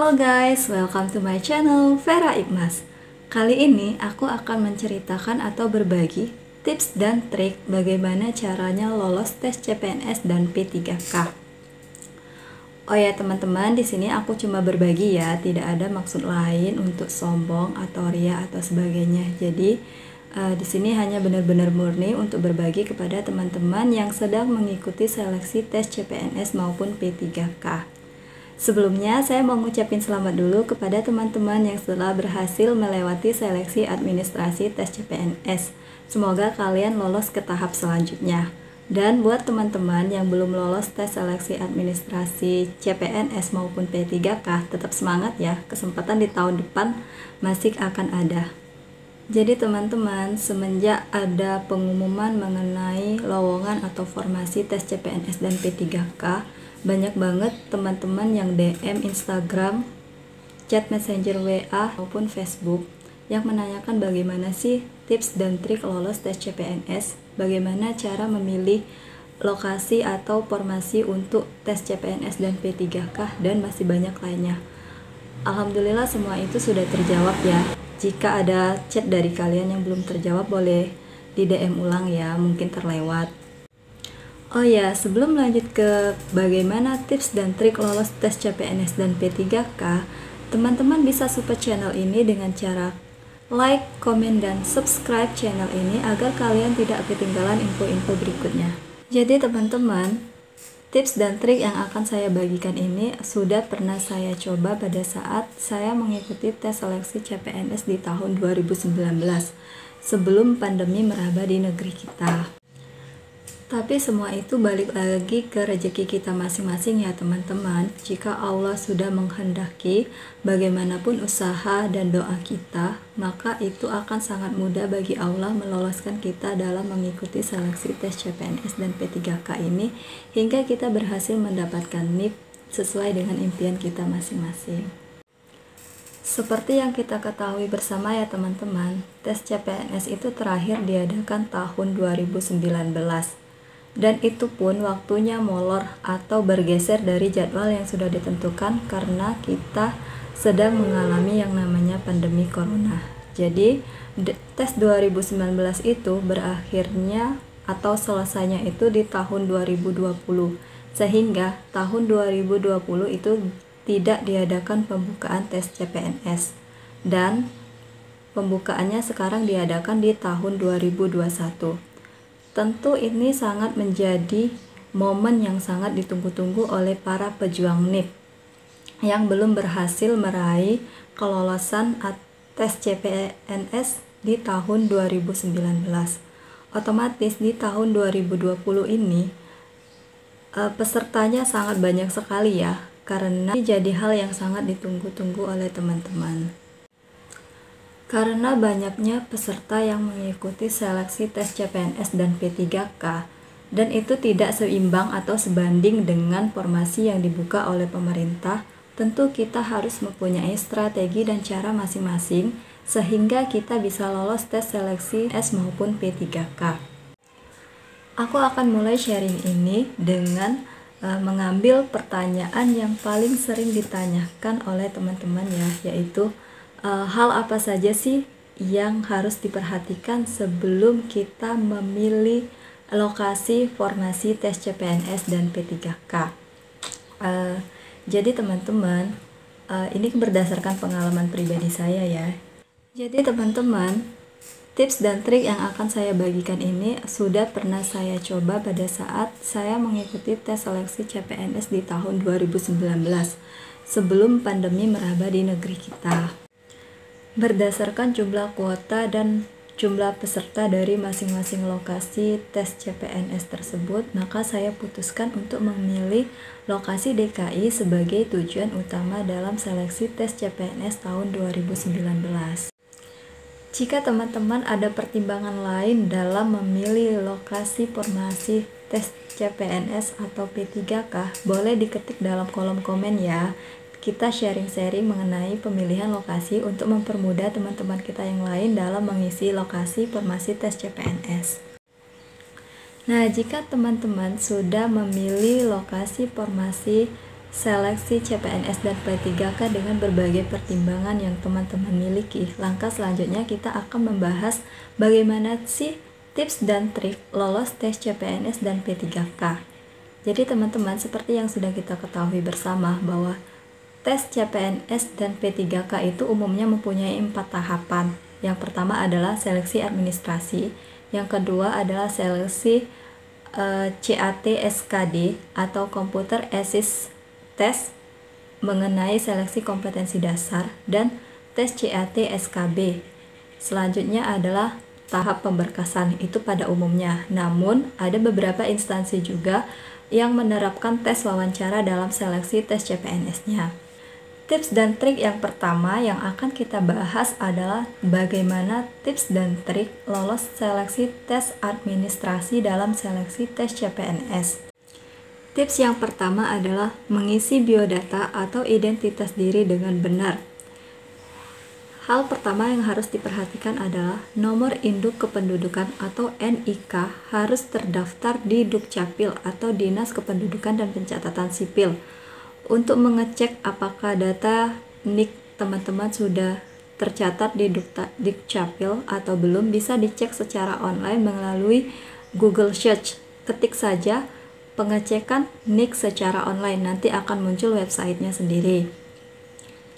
Halo guys, welcome to my channel Vera Igmas. Kali ini aku akan menceritakan atau berbagi tips dan trik bagaimana caranya lolos tes CPNS dan P3K. Oh ya teman-teman, di sini aku cuma berbagi ya, tidak ada maksud lain untuk sombong atau ria atau sebagainya. Jadi di sini hanya benar-benar murni untuk berbagi kepada teman-teman yang sedang mengikuti seleksi tes CPNS maupun P3K. Sebelumnya, saya mau ngucapin selamat dulu kepada teman-teman yang telah berhasil melewati seleksi administrasi tes CPNS. Semoga kalian lolos ke tahap selanjutnya. Dan buat teman-teman yang belum lolos tes seleksi administrasi CPNS maupun P3K, tetap semangat ya, kesempatan di tahun depan masih akan ada. Jadi teman-teman, semenjak ada pengumuman mengenai lowongan atau formasi tes CPNS dan P3K, banyak banget teman-teman yang DM Instagram, chat messenger WA maupun Facebook yang menanyakan bagaimana sih tips dan trik lolos tes CPNS, bagaimana cara memilih lokasi atau formasi untuk tes CPNS dan P3K, dan masih banyak lainnya. Alhamdulillah semua itu sudah terjawab ya. Jika ada chat dari kalian yang belum terjawab, boleh di DM ulang ya, mungkin terlewat. Oh ya, sebelum lanjut ke bagaimana tips dan trik lolos tes CPNS dan P3K, teman-teman bisa support channel ini dengan cara like, komen, dan subscribe channel ini agar kalian tidak ketinggalan info-info berikutnya. Jadi teman-teman, tips dan trik yang akan saya bagikan ini sudah pernah saya coba pada saat saya mengikuti tes seleksi CPNS di tahun 2019, sebelum pandemi meraba di negeri kita. Tapi semua itu balik lagi ke rezeki kita masing-masing ya teman-teman. Jika Allah sudah menghendaki, bagaimanapun usaha dan doa kita, maka itu akan sangat mudah bagi Allah meloloskan kita dalam mengikuti seleksi tes CPNS dan P3K ini, hingga kita berhasil mendapatkan NIP sesuai dengan impian kita masing-masing. Seperti yang kita ketahui bersama ya teman-teman, tes CPNS itu terakhir diadakan tahun 2019. Dan itu pun waktunya molor atau bergeser dari jadwal yang sudah ditentukan karena kita sedang mengalami yang namanya pandemi corona. Jadi tes 2019 itu berakhirnya atau selesainya itu di tahun 2020, sehingga tahun 2020 itu tidak diadakan pembukaan tes CPNS, dan pembukaannya sekarang diadakan di tahun 2021. Tentu ini sangat menjadi momen yang sangat ditunggu-tunggu oleh para pejuang NIP yang belum berhasil meraih kelolosan tes CPNS di tahun 2019. Otomatis di tahun 2020 ini pesertanya sangat banyak sekali ya, karena ini jadi hal yang sangat ditunggu-tunggu oleh teman-teman. Karena banyaknya peserta yang mengikuti seleksi tes CPNS dan P3K, dan itu tidak seimbang atau sebanding dengan formasi yang dibuka oleh pemerintah, tentu kita harus mempunyai strategi dan cara masing-masing sehingga kita bisa lolos tes seleksi S maupun P3K. Aku akan mulai sharing ini dengan mengambil pertanyaan yang paling sering ditanyakan oleh teman-teman ya, yaitu hal apa saja sih yang harus diperhatikan sebelum kita memilih lokasi formasi tes CPNS dan P3K. Jadi teman-teman, ini berdasarkan pengalaman pribadi saya ya. Jadi teman-teman, tips dan trik yang akan saya bagikan ini sudah pernah saya coba pada saat saya mengikuti tes seleksi CPNS di tahun 2019, sebelum pandemi meraba di negeri kita. Berdasarkan jumlah kuota dan jumlah peserta dari masing-masing lokasi tes CPNS tersebut, maka saya putuskan untuk memilih lokasi DKI sebagai tujuan utama dalam seleksi tes CPNS tahun 2019. Jika teman-teman ada pertimbangan lain dalam memilih lokasi formasi tes CPNS atau P3K, boleh diketik dalam kolom komen ya. Kita sharing-sharing mengenai pemilihan lokasi untuk mempermudah teman-teman kita yang lain dalam mengisi lokasi formasi tes CPNS. Nah, jika teman-teman sudah memilih lokasi formasi seleksi CPNS dan P3K dengan berbagai pertimbangan yang teman-teman miliki. Langkah selanjutnya kita akan membahas bagaimana sih tips dan trik lolos tes CPNS dan P3K. Jadi teman-teman, seperti yang sudah kita ketahui bersama bahwa tes CPNS dan P3K itu umumnya mempunyai 4 tahapan. Yang pertama adalah seleksi administrasi, yang kedua adalah seleksi CAT SKD atau Computer Assist Test mengenai seleksi kompetensi dasar, dan tes CAT SKB. Selanjutnya adalah tahap pemberkasan, itu pada umumnya. Namun, ada beberapa instansi juga yang menerapkan tes wawancara dalam seleksi tes CPNS-nya. Tips dan trik yang pertama yang akan kita bahas adalah bagaimana tips dan trik lolos seleksi tes administrasi dalam seleksi tes CPNS. Tips yang pertama adalah mengisi biodata atau identitas diri dengan benar. Hal pertama yang harus diperhatikan adalah nomor induk kependudukan atau NIK harus terdaftar di Dukcapil atau Dinas Kependudukan dan Pencatatan Sipil. Untuk mengecek apakah data NIK teman-teman sudah tercatat di Dukcapil atau belum, bisa dicek secara online melalui Google Search. Ketik saja pengecekan NIK secara online, nanti akan muncul websitenya sendiri.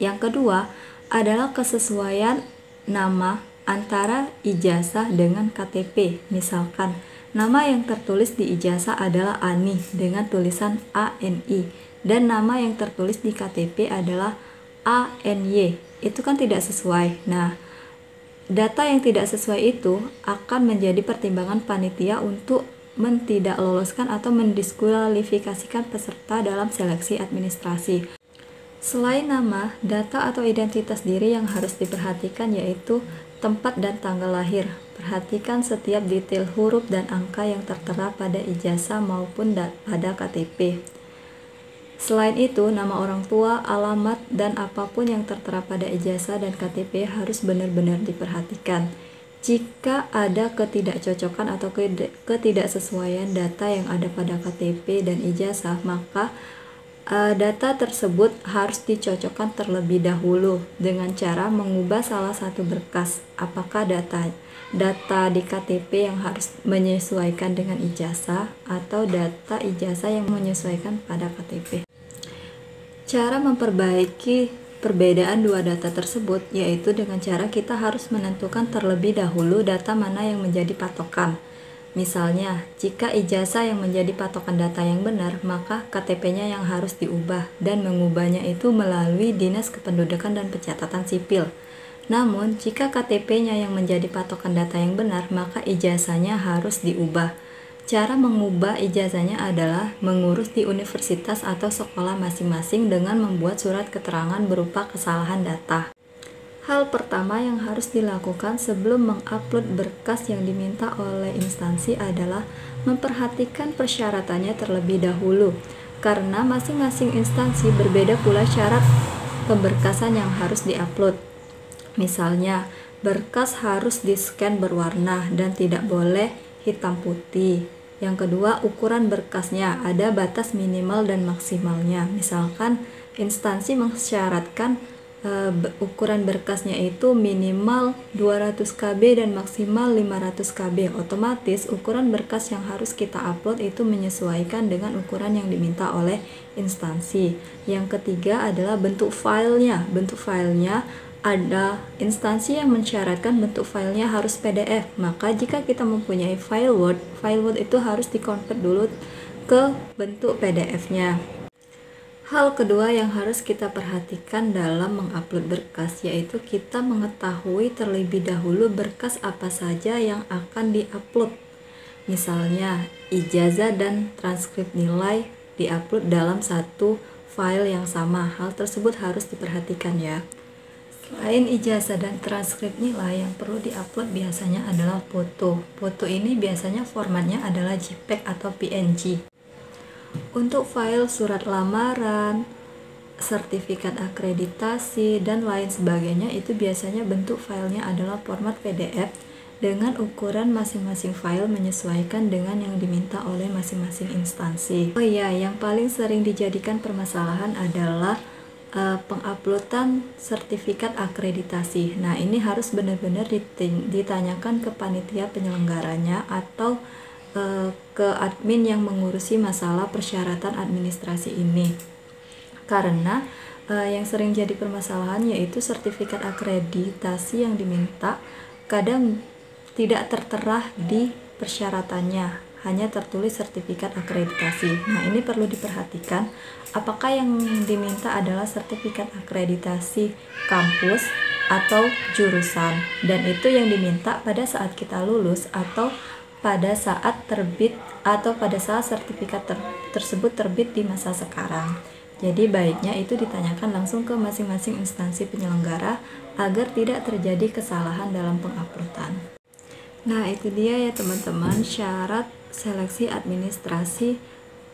Yang kedua adalah kesesuaian nama antara ijazah dengan KTP. Misalkan nama yang tertulis di ijazah adalah Ani dengan tulisan ANI, dan nama yang tertulis di KTP adalah ANY. Itu kan tidak sesuai. Nah, data yang tidak sesuai itu akan menjadi pertimbangan panitia untuk tidak loloskan atau mendiskualifikasikan peserta dalam seleksi administrasi. Selain nama, data atau identitas diri yang harus diperhatikan yaitu tempat dan tanggal lahir. Perhatikan setiap detail huruf dan angka yang tertera pada ijazah maupun pada KTP. Selain itu, nama orang tua, alamat, dan apapun yang tertera pada ijazah dan KTP harus benar-benar diperhatikan. Jika ada ketidakcocokan atau ketidaksesuaian data yang ada pada KTP dan ijazah, maka data tersebut harus dicocokkan terlebih dahulu dengan cara mengubah salah satu berkas. Apakah data di KTP yang harus menyesuaikan dengan ijazah atau data ijazah yang menyesuaikan pada KTP. Cara memperbaiki perbedaan dua data tersebut yaitu dengan cara kita harus menentukan terlebih dahulu data mana yang menjadi patokan. Misalnya, jika ijazah yang menjadi patokan data yang benar, maka KTP-nya yang harus diubah, dan mengubahnya itu melalui Dinas Kependudukan dan Pencatatan Sipil. Namun, jika KTP-nya yang menjadi patokan data yang benar, maka ijazahnya harus diubah. Cara mengubah ijazahnya adalah mengurus di universitas atau sekolah masing-masing dengan membuat surat keterangan berupa kesalahan data. Hal pertama yang harus dilakukan sebelum mengupload berkas yang diminta oleh instansi adalah memperhatikan persyaratannya terlebih dahulu, karena masing-masing instansi berbeda pula syarat pemberkasan yang harus diupload. Misalnya, berkas harus di-scan berwarna dan tidak boleh hitam putih. Yang kedua, ukuran berkasnya ada batas minimal dan maksimalnya. Misalkan instansi mensyaratkan ukuran berkasnya itu minimal 200 KB dan maksimal 500 KB. Otomatis ukuran berkas yang harus kita upload itu menyesuaikan dengan ukuran yang diminta oleh instansi. Yang ketiga adalah bentuk filenya. Bentuk filenya ada instansi yang mensyaratkan bentuk filenya harus PDF. Maka jika kita mempunyai file Word itu harus dikonvert dulu ke bentuk PDF-nya. Hal kedua yang harus kita perhatikan dalam mengupload berkas yaitu kita mengetahui terlebih dahulu berkas apa saja yang akan diupload. Misalnya, ijazah dan transkrip nilai diupload dalam satu file yang sama. Hal tersebut harus diperhatikan ya. Selain ijazah dan transkrip nilai, yang perlu diupload biasanya adalah foto. Foto ini biasanya formatnya adalah JPEG atau PNG. Untuk file surat lamaran, sertifikat akreditasi, dan lain sebagainya itu biasanya bentuk filenya adalah format PDF dengan ukuran masing-masing file menyesuaikan dengan yang diminta oleh masing-masing instansi. Oh iya, yang paling sering dijadikan permasalahan adalah penguploadan sertifikat akreditasi. Nah, ini harus benar-benar ditanyakan ke panitia penyelenggaranya atau ke admin yang mengurusi masalah persyaratan administrasi ini. Karena yang sering jadi permasalahan yaitu sertifikat akreditasi yang diminta kadang tidak tertera di persyaratannya, hanya tertulis sertifikat akreditasi. Nah, ini perlu diperhatikan apakah yang diminta adalah sertifikat akreditasi kampus atau jurusan, dan itu yang diminta pada saat kita lulus atau pada saat terbit atau pada saat sertifikat tersebut terbit di masa sekarang. Jadi baiknya itu ditanyakan langsung ke masing-masing instansi penyelenggara agar tidak terjadi kesalahan dalam penguploadan. Nah, itu dia ya teman-teman, syarat seleksi administrasi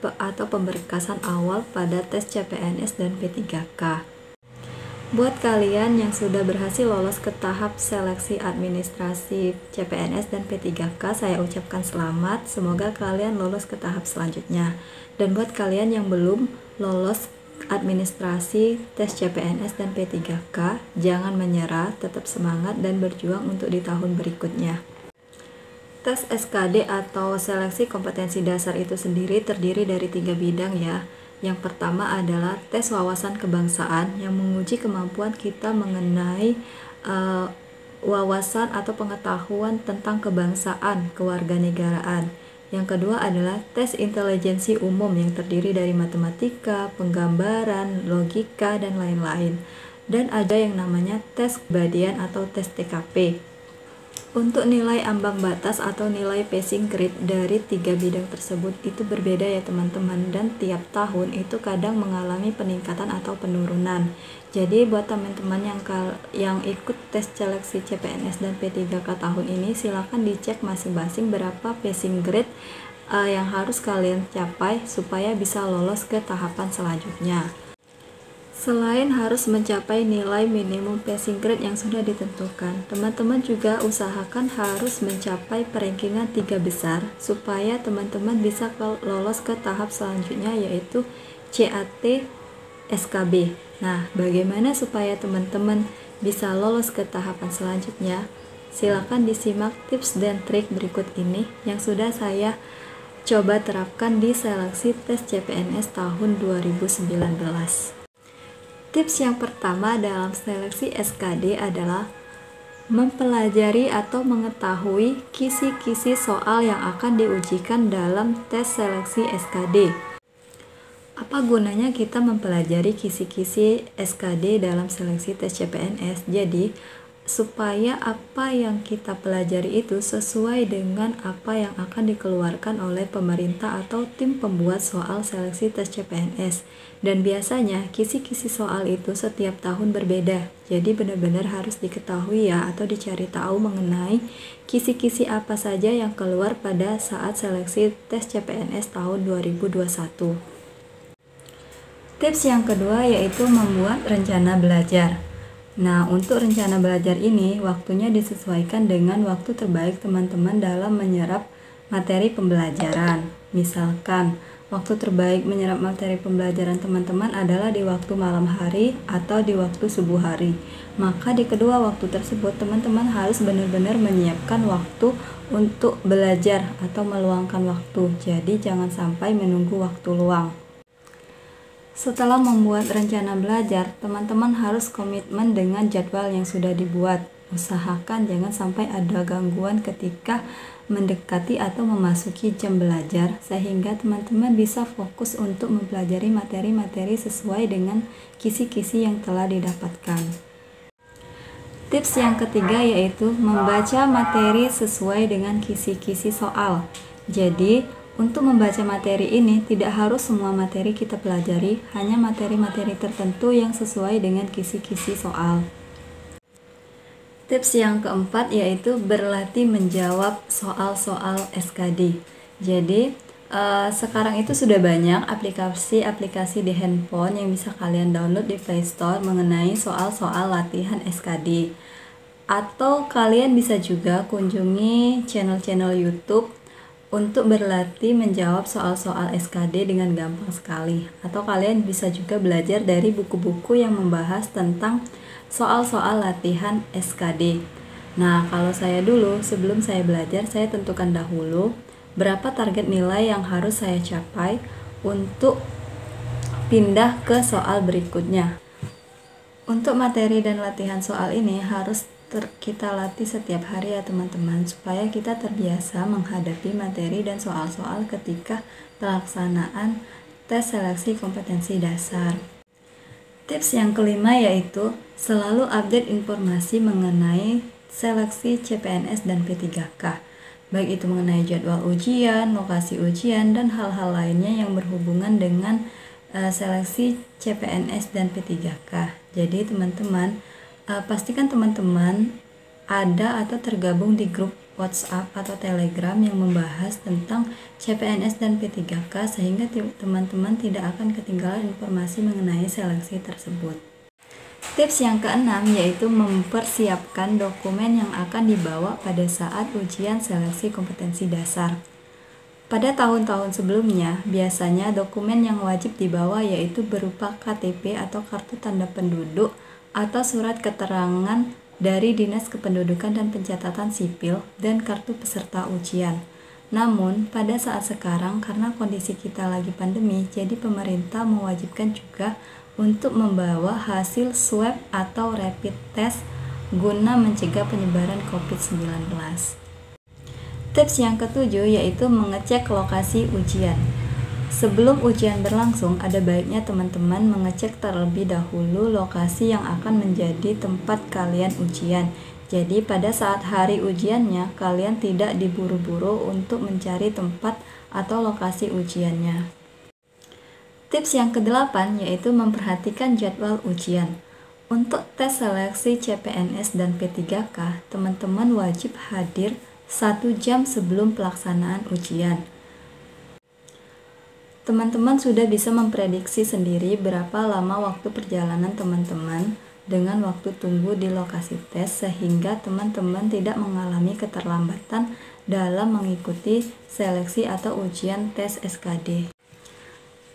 atau pemberkasan awal pada tes CPNS dan P3K. Buat kalian yang sudah berhasil lolos ke tahap seleksi administrasi CPNS dan P3K, saya ucapkan selamat, semoga kalian lolos ke tahap selanjutnya. Dan buat kalian yang belum lolos administrasi tes CPNS dan P3K, jangan menyerah, tetap semangat dan berjuang untuk di tahun berikutnya. Tes SKD atau seleksi kompetensi dasar itu sendiri terdiri dari 3 bidang ya. Yang pertama adalah tes wawasan kebangsaan yang menguji kemampuan kita mengenai wawasan atau pengetahuan tentang kebangsaan, kewarganegaraan. Yang kedua adalah tes intelijensi umum yang terdiri dari matematika, penggambaran, logika, dan lain-lain. Dan ada yang namanya tes kepribadian atau tes TKP. Untuk nilai ambang batas atau nilai passing grade dari 3 bidang tersebut itu berbeda ya teman-teman, dan tiap tahun itu kadang mengalami peningkatan atau penurunan. Jadi buat teman-teman yang ikut tes seleksi CPNS dan P3K tahun ini, silakan dicek masing-masing berapa passing grade yang harus kalian capai supaya bisa lolos ke tahapan selanjutnya. Selain harus mencapai nilai minimum passing grade yang sudah ditentukan, teman-teman juga usahakan harus mencapai perankingan 3 besar supaya teman-teman bisa lolos ke tahap selanjutnya yaitu CAT SKB. Nah, bagaimana supaya teman-teman bisa lolos ke tahapan selanjutnya? Silakan disimak tips dan trik berikut ini yang sudah saya coba terapkan di seleksi tes CPNS tahun 2019. Tips yang pertama dalam seleksi SKD adalah mempelajari atau mengetahui kisi-kisi soal yang akan diujikan dalam tes seleksi SKD. Apa gunanya kita mempelajari kisi-kisi SKD dalam seleksi tes CPNS? Jadi, supaya apa yang kita pelajari itu sesuai dengan apa yang akan dikeluarkan oleh pemerintah atau tim pembuat soal seleksi tes CPNS. Dan biasanya kisi-kisi soal itu setiap tahun berbeda. Jadi benar-benar harus diketahui ya atau dicari tahu mengenai kisi-kisi apa saja yang keluar pada saat seleksi tes CPNS tahun 2021. Tips yang kedua yaitu membuat rencana belajar. Nah, untuk rencana belajar ini waktunya disesuaikan dengan waktu terbaik teman-teman dalam menyerap materi pembelajaran. Misalkan, waktu terbaik menyerap materi pembelajaran teman-teman adalah di waktu malam hari atau di waktu subuh hari. Maka di kedua waktu tersebut teman-teman harus benar-benar menyiapkan waktu untuk belajar atau meluangkan waktu. Jadi jangan sampai menunggu waktu luang. Setelah membuat rencana belajar, teman-teman harus komitmen dengan jadwal yang sudah dibuat. Usahakan jangan sampai ada gangguan ketika mendekati atau memasuki jam belajar, sehingga teman-teman bisa fokus untuk mempelajari materi-materi sesuai dengan kisi-kisi yang telah didapatkan. Tips yang ketiga yaitu membaca materi sesuai dengan kisi-kisi soal. Jadi, untuk membaca materi ini, tidak harus semua materi kita pelajari, hanya materi-materi tertentu yang sesuai dengan kisi-kisi soal. Tips yang keempat yaitu berlatih menjawab soal-soal SKD. Jadi, sekarang itu sudah banyak aplikasi-aplikasi di handphone yang bisa kalian download di Play Store mengenai soal-soal latihan SKD. Atau kalian bisa juga kunjungi channel-channel YouTube untuk berlatih menjawab soal-soal SKD dengan gampang sekali. Atau kalian bisa juga belajar dari buku-buku yang membahas tentang soal-soal latihan SKD. Nah, kalau saya dulu, sebelum saya belajar, saya tentukan dahulu berapa target nilai yang harus saya capai untuk pindah ke soal berikutnya. Untuk materi dan latihan soal ini harus kita latih setiap hari ya teman-teman, supaya kita terbiasa menghadapi materi dan soal-soal ketika pelaksanaan tes seleksi kompetensi dasar. Tips yang kelima yaitu selalu update informasi mengenai seleksi CPNS dan P3K, baik itu mengenai jadwal ujian, lokasi ujian, dan hal-hal lainnya yang berhubungan dengan seleksi CPNS dan P3K. Jadi teman-teman, pastikan teman-teman ada atau tergabung di grup WhatsApp atau Telegram yang membahas tentang CPNS dan P3K, sehingga teman-teman tidak akan ketinggalan informasi mengenai seleksi tersebut. Tips yang keenam yaitu mempersiapkan dokumen yang akan dibawa pada saat ujian seleksi kompetensi dasar. Pada tahun-tahun sebelumnya, biasanya dokumen yang wajib dibawa yaitu berupa KTP atau kartu tanda penduduk atau surat keterangan dari Dinas Kependudukan dan Pencatatan Sipil dan kartu peserta ujian. Namun, pada saat sekarang karena kondisi kita lagi pandemi, jadi pemerintah mewajibkan juga untuk membawa hasil swab atau rapid test guna mencegah penyebaran COVID-19. Tips yang ketujuh yaitu mengecek lokasi ujian. Sebelum ujian berlangsung, ada baiknya teman-teman mengecek terlebih dahulu lokasi yang akan menjadi tempat kalian ujian. Jadi pada saat hari ujiannya, kalian tidak diburu-buru untuk mencari tempat atau lokasi ujiannya. Tips yang kedelapan yaitu memperhatikan jadwal ujian. Untuk tes seleksi CPNS dan P3K, teman-teman wajib hadir 1 jam sebelum pelaksanaan ujian. Teman-teman sudah bisa memprediksi sendiri berapa lama waktu perjalanan teman-teman dengan waktu tunggu di lokasi tes, sehingga teman-teman tidak mengalami keterlambatan dalam mengikuti seleksi atau ujian tes SKD.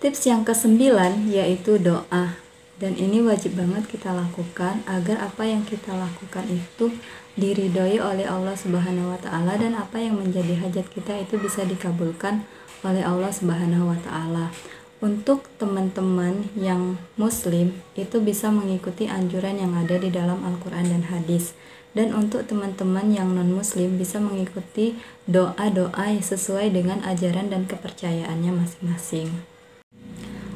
Tips yang ke-9 yaitu doa. Dan ini wajib banget kita lakukan agar apa yang kita lakukan itu diridhoi oleh Allah Subhanahu wa Ta'ala, dan apa yang menjadi hajat kita itu bisa dikabulkan oleh Allah Subhanahu wa Ta'ala. Untuk teman-teman yang muslim itu bisa mengikuti anjuran yang ada di dalam Al-Quran dan hadis. Dan untuk teman-teman yang non-muslim bisa mengikuti doa-doa sesuai dengan ajaran dan kepercayaannya masing-masing.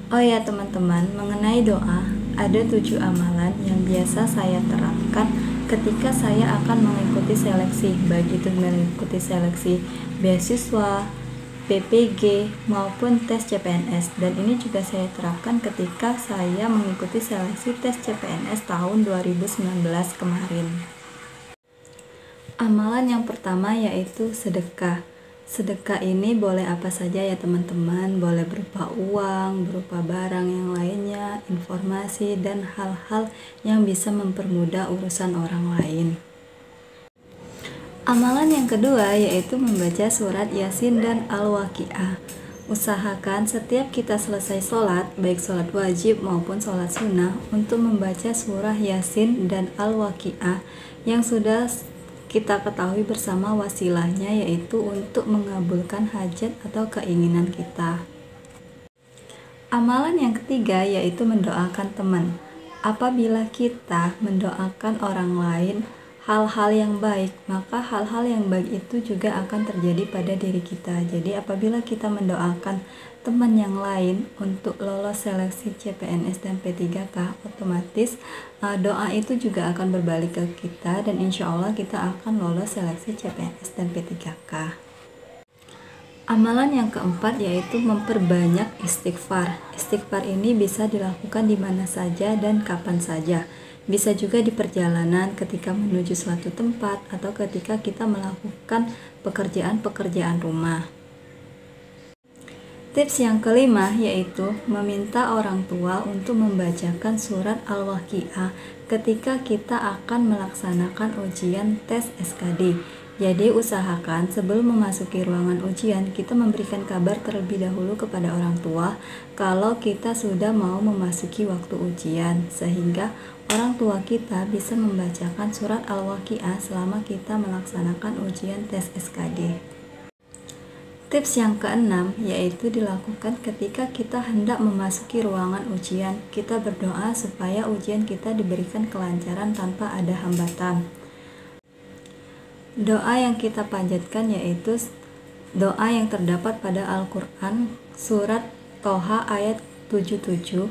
Oh ya teman-teman, mengenai doa, ada 7 amalan yang biasa saya terapkan ketika saya akan mengikuti seleksi, baik itu mengikuti seleksi beasiswa, PPG, maupun tes CPNS. Dan ini juga saya terapkan ketika saya mengikuti seleksi tes CPNS tahun 2019 kemarin. Amalan yang pertama yaitu sedekah. Sedekah ini boleh apa saja ya teman-teman, boleh berupa uang, berupa barang yang lainnya, informasi, dan hal-hal yang bisa mempermudah urusan orang lain. Amalan yang kedua yaitu membaca surat Yasin dan Al-Waqiah. Usahakan setiap kita selesai sholat, baik sholat wajib maupun sholat sunnah, untuk membaca surah Yasin dan Al-Waqiah yang sudah kita ketahui bersama wasilahnya, yaitu untuk mengabulkan hajat atau keinginan kita. Amalan yang ketiga yaitu mendoakan teman. Apabila kita mendoakan orang lain hal-hal yang baik, maka hal-hal yang baik itu juga akan terjadi pada diri kita. Jadi apabila kita mendoakan teman yang lain untuk lolos seleksi CPNS dan P3K, otomatis doa itu juga akan berbalik ke kita, dan insya Allah kita akan lolos seleksi CPNS dan P3K. Amalan yang keempat yaitu memperbanyak istighfar. Istighfar ini bisa dilakukan di mana saja dan kapan saja. Bisa juga di perjalanan ketika menuju suatu tempat atau ketika kita melakukan pekerjaan-pekerjaan rumah. Tips yang kelima yaitu meminta orang tua untuk membacakan surat Al-Waqiah ketika kita akan melaksanakan ujian tes SKD. Jadi usahakan sebelum memasuki ruangan ujian kita memberikan kabar terlebih dahulu kepada orang tua kalau kita sudah mau memasuki waktu ujian, sehingga orang tua kita bisa membacakan surat Al-Waqiah selama kita melaksanakan ujian tes SKD. Tips yang keenam yaitu dilakukan ketika kita hendak memasuki ruangan ujian. Kita berdoa supaya ujian kita diberikan kelancaran tanpa ada hambatan. Doa yang kita panjatkan yaitu doa yang terdapat pada Al-Quran surat Toha ayat 77,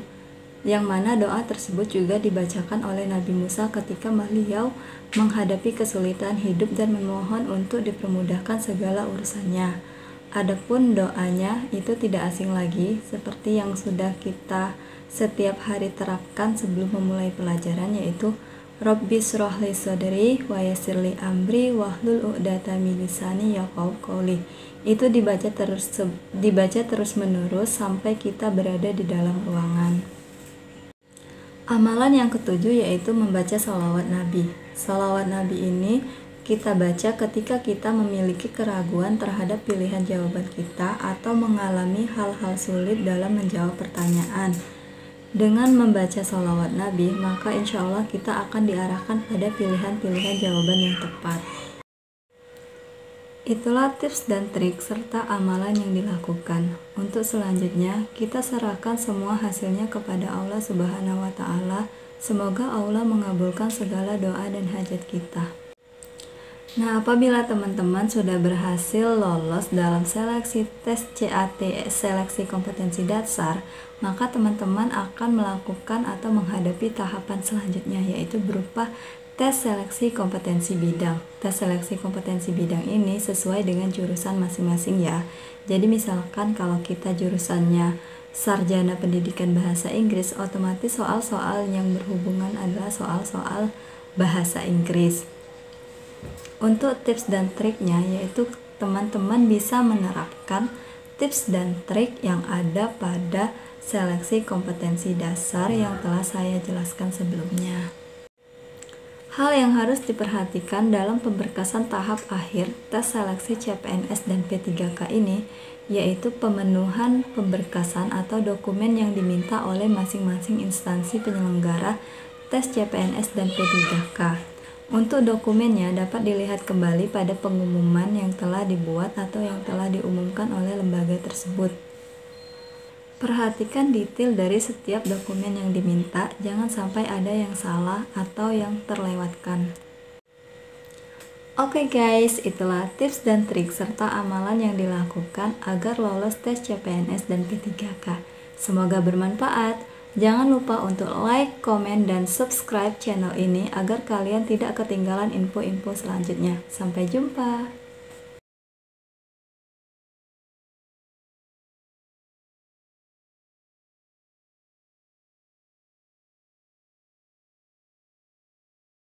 yang mana doa tersebut juga dibacakan oleh Nabi Musa ketika beliau menghadapi kesulitan hidup dan memohon untuk dipermudahkan segala urusannya. Adapun doanya itu tidak asing lagi, seperti yang sudah kita setiap hari terapkan sebelum memulai pelajaran, yaitu Rabbi shrahli sadri wa yassirli amri wahlul 'uqdatam min lisani yafqahu qawli. Itu dibaca terus menerus sampai kita berada di dalam ruangan. Amalan yang ketujuh yaitu membaca shalawat Nabi. Shalawat Nabi ini kita baca ketika kita memiliki keraguan terhadap pilihan jawaban kita atau mengalami hal-hal sulit dalam menjawab pertanyaan. Dengan membaca sholawat Nabi, maka insya Allah kita akan diarahkan pada pilihan-pilihan jawaban yang tepat. Itulah tips dan trik serta amalan yang dilakukan. Untuk selanjutnya, kita serahkan semua hasilnya kepada Allah Subhanahu wa Ta'ala. Semoga Allah mengabulkan segala doa dan hajat kita. Nah, apabila teman-teman sudah berhasil lolos dalam seleksi tes CAT, seleksi kompetensi dasar, maka teman-teman akan melakukan atau menghadapi tahapan selanjutnya, yaitu berupa tes seleksi kompetensi bidang. Tes seleksi kompetensi bidang ini sesuai dengan jurusan masing-masing ya. Jadi misalkan kalau kita jurusannya sarjana pendidikan bahasa Inggris, otomatis soal-soal yang berhubungan adalah soal-soal bahasa Inggris. Untuk tips dan triknya yaitu teman-teman bisa menerapkan tips dan trik yang ada pada seleksi kompetensi dasar yang telah saya jelaskan sebelumnya. Hal yang harus diperhatikan dalam pemberkasan tahap akhir tes seleksi CPNS dan P3K ini yaitu pemenuhan pemberkasan atau dokumen yang diminta oleh masing-masing instansi penyelenggara tes CPNS dan P3K. Untuk dokumennya dapat dilihat kembali pada pengumuman yang telah dibuat atau yang telah diumumkan oleh lembaga tersebut. Perhatikan detail dari setiap dokumen yang diminta, jangan sampai ada yang salah atau yang terlewatkan. Oke guys, itulah tips dan trik serta amalan yang dilakukan agar lolos tes CPNS dan P3K. Semoga bermanfaat. Jangan lupa untuk like, komen, dan subscribe channel ini agar kalian tidak ketinggalan info-info selanjutnya. Sampai jumpa!